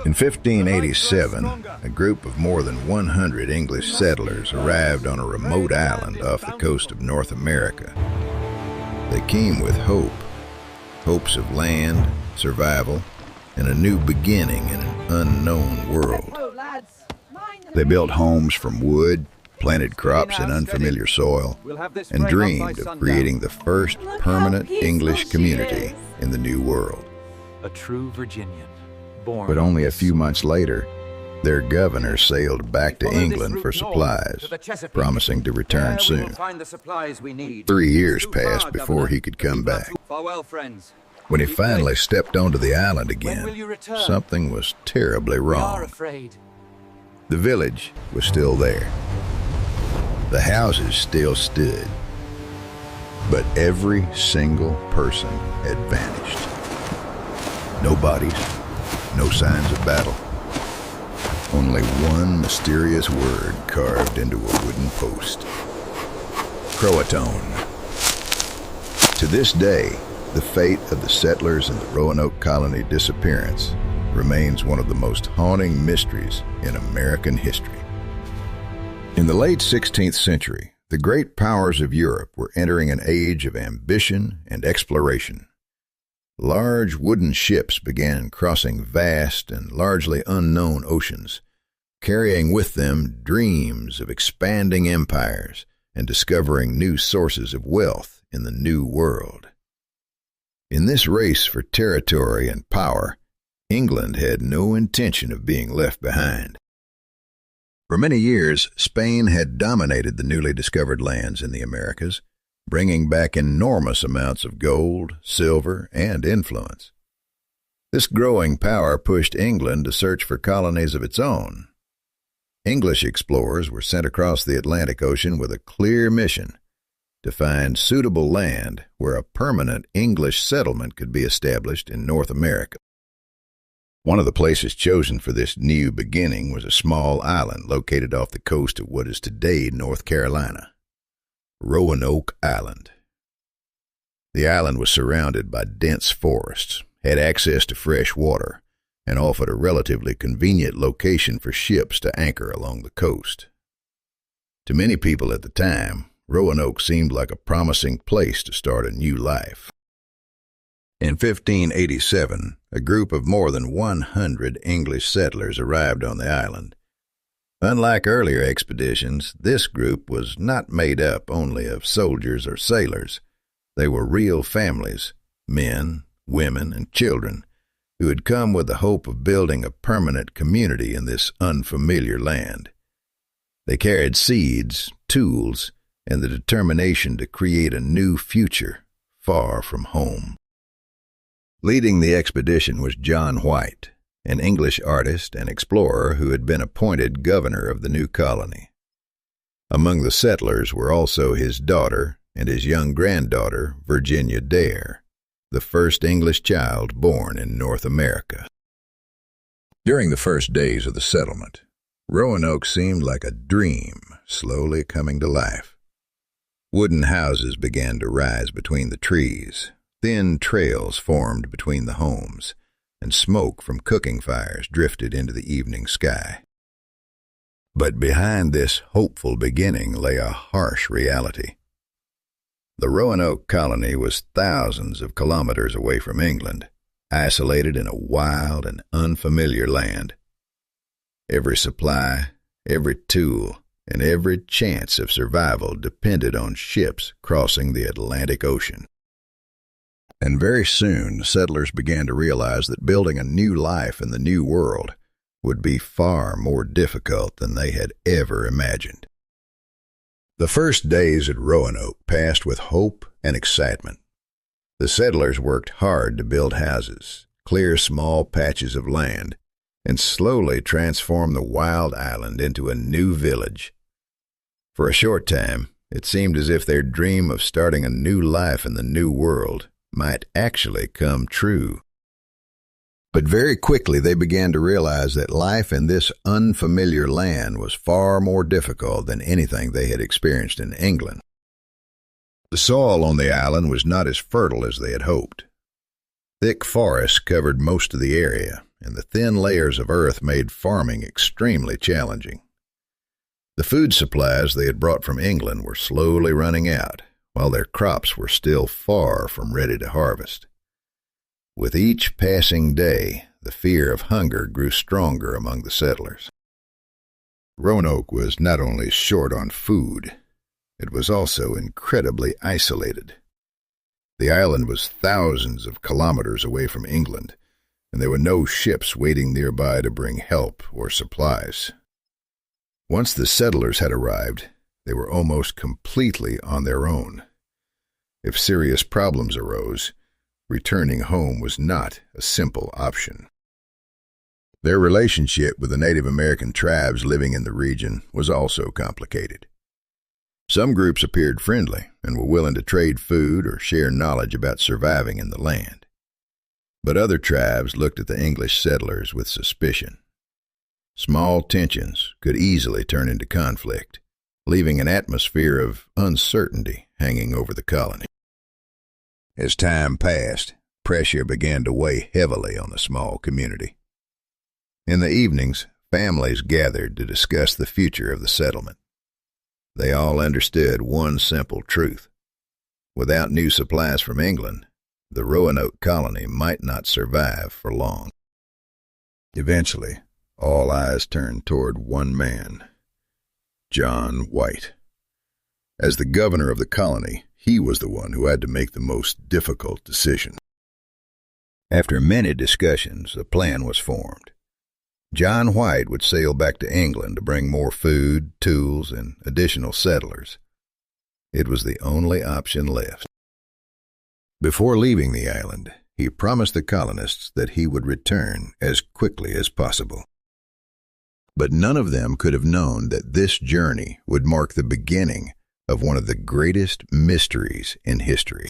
In 1587, a group of more than 100 English settlers arrived on a remote island off the coast of North America. They came with hopes of land, survival, and a new beginning in an unknown world. They built homes from wood, planted crops in unfamiliar soil, and dreamed of creating the first permanent English community in the New World. A true Virginian, born. But only a few months later, their governor sailed back to England for supplies, promising to return soon. 3 years passed before he could come back. Farewell, friends. When he finally stepped onto the island again, something was terribly wrong. The village was still there. The houses still stood. But every single person had vanished. No bodies, no signs of battle. Only one mysterious word carved into a wooden post. CROATOAN. To this day, the fate of the settlers in the Roanoke colony disappearance remains one of the most haunting mysteries in American history. In the late 16th century, the great powers of Europe were entering an age of ambition and exploration. Large wooden ships began crossing vast and largely unknown oceans, carrying with them dreams of expanding empires and discovering new sources of wealth in the New World. In this race for territory and power, England had no intention of being left behind. For many years, Spain had dominated the newly discovered lands in the Americas, bringing back enormous amounts of gold, silver, and influence. This growing power pushed England to search for colonies of its own. English explorers were sent across the Atlantic Ocean with a clear mission: to find suitable land where a permanent English settlement could be established in North America. One of the places chosen for this new beginning was a small island located off the coast of what is today North Carolina, Roanoke Island. The island was surrounded by dense forests, had access to fresh water, and offered a relatively convenient location for ships to anchor along the coast. To many people at the time, Roanoke seemed like a promising place to start a new life. In 1587, a group of more than 100 English settlers arrived on the island. Unlike earlier expeditions, this group was not made up only of soldiers or sailors. They were real families, men, women, and children, who had come with the hope of building a permanent community in this unfamiliar land. They carried seeds, tools, and the determination to create a new future far from home. Leading the expedition was John White, an English artist and explorer who had been appointed governor of the new colony. Among the settlers were also his daughter and his young granddaughter, Virginia Dare, the first English child born in North America. During the first days of the settlement, Roanoke seemed like a dream slowly coming to life. Wooden houses began to rise between the trees. Thin trails formed between the homes, and smoke from cooking fires drifted into the evening sky. But behind this hopeful beginning lay a harsh reality. The Roanoke colony was thousands of kilometers away from England, isolated in a wild and unfamiliar land. Every supply, every tool, and every chance of survival depended on ships crossing the Atlantic Ocean. And very soon, settlers began to realize that building a new life in the New World would be far more difficult than they had ever imagined. The first days at Roanoke passed with hope and excitement. The settlers worked hard to build houses, clear small patches of land, and slowly transform the wild island into a new village. For a short time, it seemed as if their dream of starting a new life in the New World might actually come true. But very quickly they began to realize that life in this unfamiliar land was far more difficult than anything they had experienced in England. The soil on the island was not as fertile as they had hoped. Thick forests covered most of the area, and the thin layers of earth made farming extremely challenging. The food supplies they had brought from England were slowly running out, while their crops were still far from ready to harvest. With each passing day, the fear of hunger grew stronger among the settlers. Roanoke was not only short on food, it was also incredibly isolated. The island was thousands of kilometers away from England, and there were no ships waiting nearby to bring help or supplies. Once the settlers had arrived, they were almost completely on their own. If serious problems arose, returning home was not a simple option. Their relationship with the Native American tribes living in the region was also complicated. Some groups appeared friendly and were willing to trade food or share knowledge about surviving in the land. But other tribes looked at the English settlers with suspicion. Small tensions could easily turn into conflict, leaving an atmosphere of uncertainty hanging over the colony. As time passed, pressure began to weigh heavily on the small community. In the evenings, families gathered to discuss the future of the settlement. They all understood one simple truth. Without new supplies from England, the Roanoke colony might not survive for long. Eventually, all eyes turned toward one man, John White. As the governor of the colony, he was the one who had to make the most difficult decision. After many discussions, a plan was formed. John White would sail back to England to bring more food, tools, and additional settlers. It was the only option left. Before leaving the island, he promised the colonists that he would return as quickly as possible. But none of them could have known that this journey would mark the beginning of one of the greatest mysteries in history.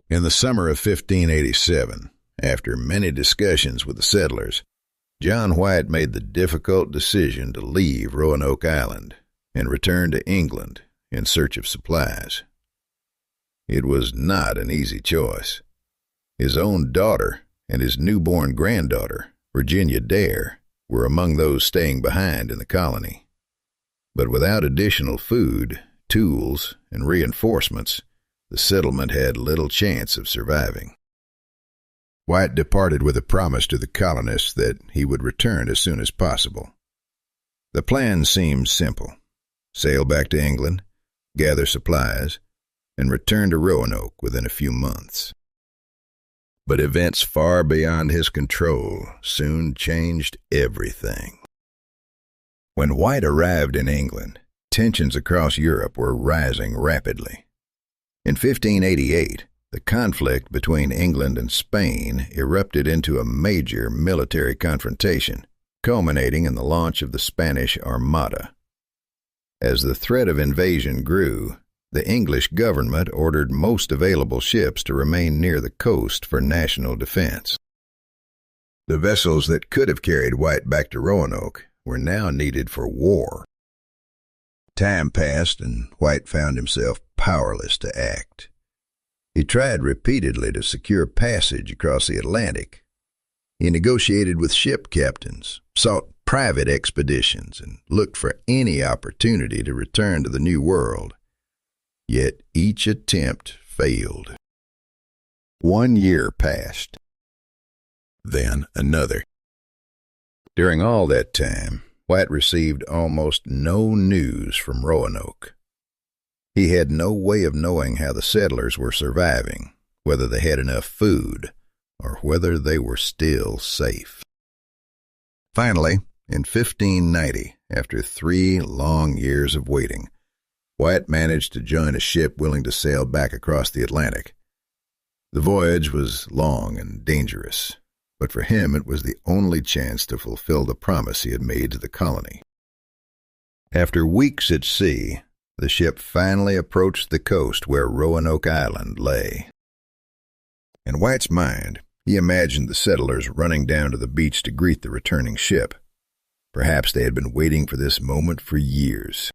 In the summer of 1587, after many discussions with the settlers, John White made the difficult decision to leave Roanoke Island and return to England in search of supplies. It was not an easy choice. His own daughter and his newborn granddaughter, Virginia Dare, were among those staying behind in the colony. But without additional food, tools, and reinforcements, the settlement had little chance of surviving. White departed with a promise to the colonists that he would return as soon as possible. The plan seemed simple: sail back to England, gather supplies, and return to Roanoke within a few months. But events far beyond his control soon changed everything. When White arrived in England, tensions across Europe were rising rapidly. In 1588, the conflict between England and Spain erupted into a major military confrontation, culminating in the launch of the Spanish Armada. As the threat of invasion grew, the English government ordered most available ships to remain near the coast for national defense. The vessels that could have carried White back to Roanoke were now needed for war. Time passed, and White found himself powerless to act. He tried repeatedly to secure passage across the Atlantic. He negotiated with ship captains, sought private expeditions, and looked for any opportunity to return to the New World. Yet each attempt failed. 1 year passed. Then another. During all that time, White received almost no news from Roanoke. He had no way of knowing how the settlers were surviving, whether they had enough food, or whether they were still safe. Finally, in 1590, after 3 long years of waiting, White managed to join a ship willing to sail back across the Atlantic. The voyage was long and dangerous, but for him it was the only chance to fulfill the promise he had made to the colony. After weeks at sea, the ship finally approached the coast where Roanoke Island lay. In White's mind, he imagined the settlers running down to the beach to greet the returning ship. Perhaps they had been waiting for this moment for years.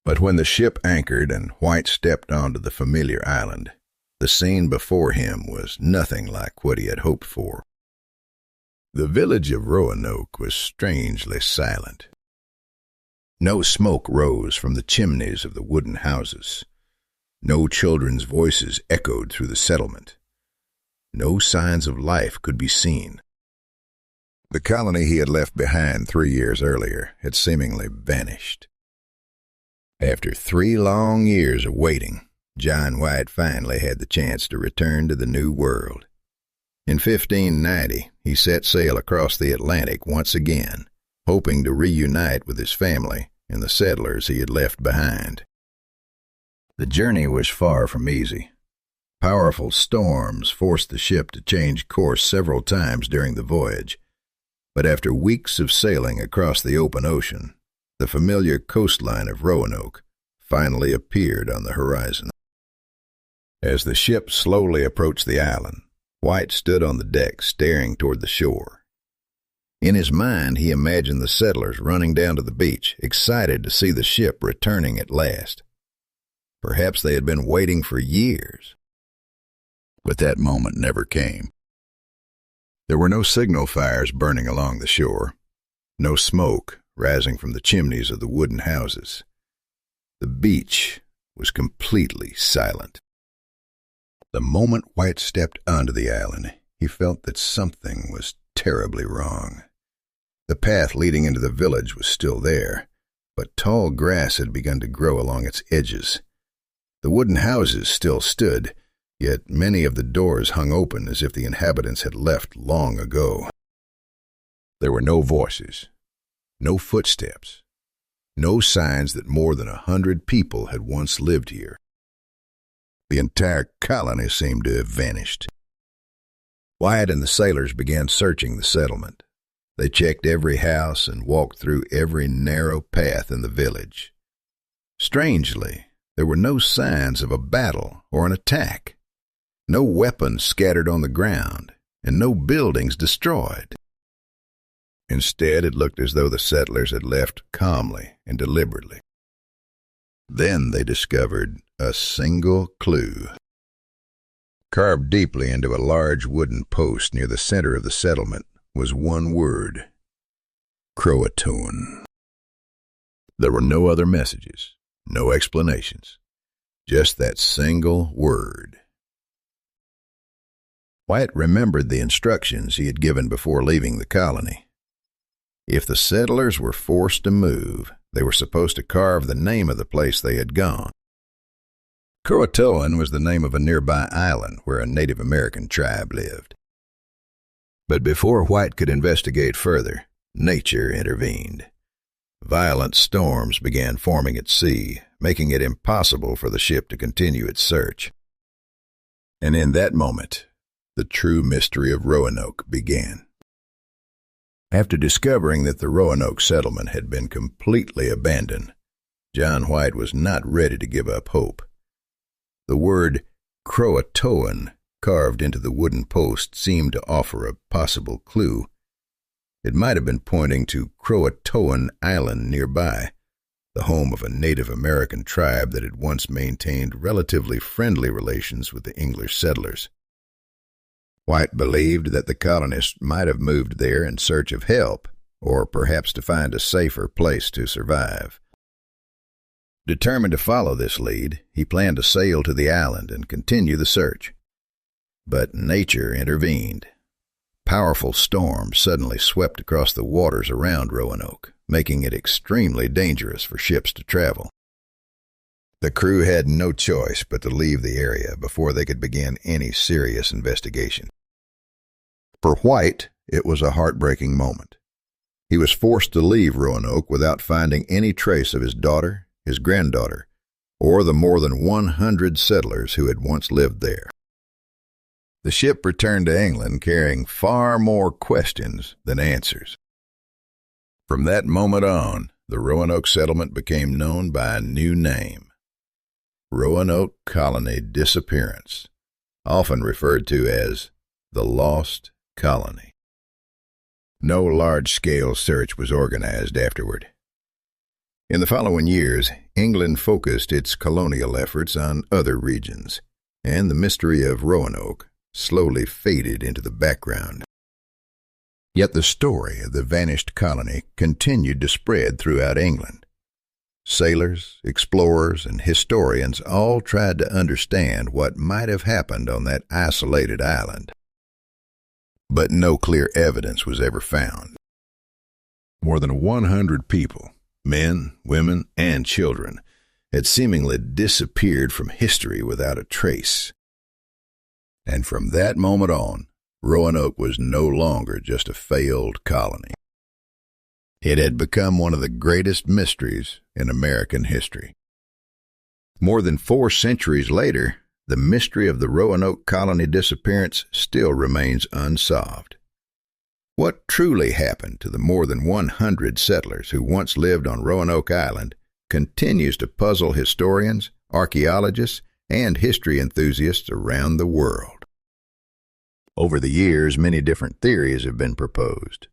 But when the ship anchored and White stepped onto the familiar island, the scene before him was nothing like what he had hoped for. The village of Roanoke was strangely silent. No smoke rose from the chimneys of the wooden houses. No children's voices echoed through the settlement. No signs of life could be seen. The colony he had left behind 3 years earlier had seemingly vanished. After 3 long years of waiting, John White finally had the chance to return to the New World. In 1590, he set sail across the Atlantic once again, hoping to reunite with his family and the settlers he had left behind. The journey was far from easy. Powerful storms forced the ship to change course several times during the voyage, but after weeks of sailing across the open ocean, the familiar coastline of Roanoke finally appeared on the horizon. As the ship slowly approached the island, White stood on the deck staring toward the shore. In his mind, he imagined the settlers running down to the beach, excited to see the ship returning at last. Perhaps they had been waiting for years. But that moment never came. There were no signal fires burning along the shore, no smoke rising from the chimneys of the wooden houses. The beach was completely silent. The moment White stepped onto the island, he felt that something was terribly wrong. The path leading into the village was still there, but tall grass had begun to grow along its edges. The wooden houses still stood, yet many of the doors hung open as if the inhabitants had left long ago. There were no voices, no footsteps, no signs that more than 100 people had once lived here. The entire colony seemed to have vanished. Wyatt and the sailors began searching the settlement. They checked every house and walked through every narrow path in the village. Strangely, there were no signs of a battle or an attack. No weapons scattered on the ground, and no buildings destroyed. Instead, it looked as though the settlers had left calmly and deliberately. Then they discovered a single clue. Carved deeply into a large wooden post near the center of the settlement was one word: CROATOAN. There were no other messages, no explanations, just that single word. Wyatt remembered the instructions he had given before leaving the colony. If the settlers were forced to move, they were supposed to carve the name of the place they had gone. CROATOAN was the name of a nearby island where a Native American tribe lived. But before White could investigate further, nature intervened. Violent storms began forming at sea, making it impossible for the ship to continue its search. And in that moment, the true mystery of Roanoke began. After discovering that the Roanoke settlement had been completely abandoned, John White was not ready to give up hope. The word CROATOAN carved into the wooden post seemed to offer a possible clue. It might have been pointing to CROATOAN Island nearby, the home of a Native American tribe that had once maintained relatively friendly relations with the English settlers. White believed that the colonists might have moved there in search of help, or perhaps to find a safer place to survive. Determined to follow this lead, he planned to sail to the island and continue the search. But nature intervened. Powerful storms suddenly swept across the waters around Roanoke, making it extremely dangerous for ships to travel. The crew had no choice but to leave the area before they could begin any serious investigation. For White, it was a heartbreaking moment. He was forced to leave Roanoke without finding any trace of his daughter, his granddaughter, or the more than 100 settlers who had once lived there. The ship returned to England carrying far more questions than answers. From that moment on, the Roanoke settlement became known by a new name: Roanoke Colony Disappearance, often referred to as the Lost Colony. No large-scale search was organized afterward. In the following years, England focused its colonial efforts on other regions, and the mystery of Roanoke slowly faded into the background. Yet the story of the vanished colony continued to spread throughout England. Sailors, explorers, and historians all tried to understand what might have happened on that isolated island. But no clear evidence was ever found. More than 100 people, men, women, and children, had seemingly disappeared from history without a trace. And from that moment on, Roanoke was no longer just a failed colony. It had become one of the greatest mysteries in American history. More than 4 centuries later, the mystery of the Roanoke colony disappearance still remains unsolved. What truly happened to the more than 100 settlers who once lived on Roanoke Island continues to puzzle historians, archaeologists, and history enthusiasts around the world. Over the years, many different theories have been proposed.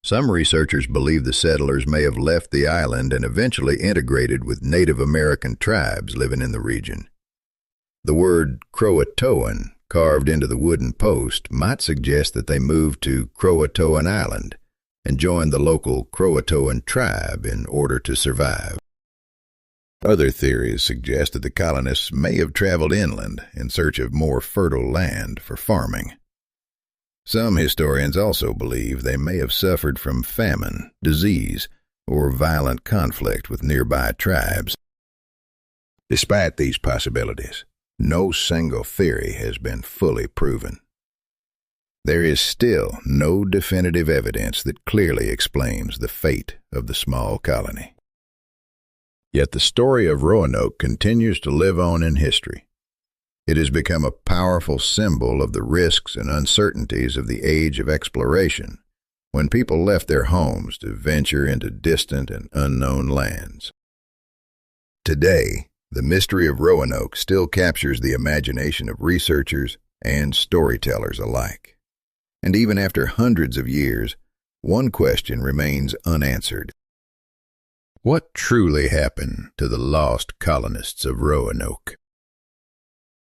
Some researchers believe the settlers may have left the island and eventually integrated with Native American tribes living in the region. The word CROATOAN, carved into the wooden post, might suggest that they moved to CROATOAN Island and joined the local CROATOAN tribe in order to survive. Other theories suggest that the colonists may have traveled inland in search of more fertile land for farming. Some historians also believe they may have suffered from famine, disease, or violent conflict with nearby tribes. Despite these possibilities, no single theory has been fully proven. There is still no definitive evidence that clearly explains the fate of the small colony. Yet the story of Roanoke continues to live on in history. It has become a powerful symbol of the risks and uncertainties of the age of exploration, when people left their homes to venture into distant and unknown lands. Today, the mystery of Roanoke still captures the imagination of researchers and storytellers alike. And even after hundreds of years, one question remains unanswered. What truly happened to the lost colonists of Roanoke?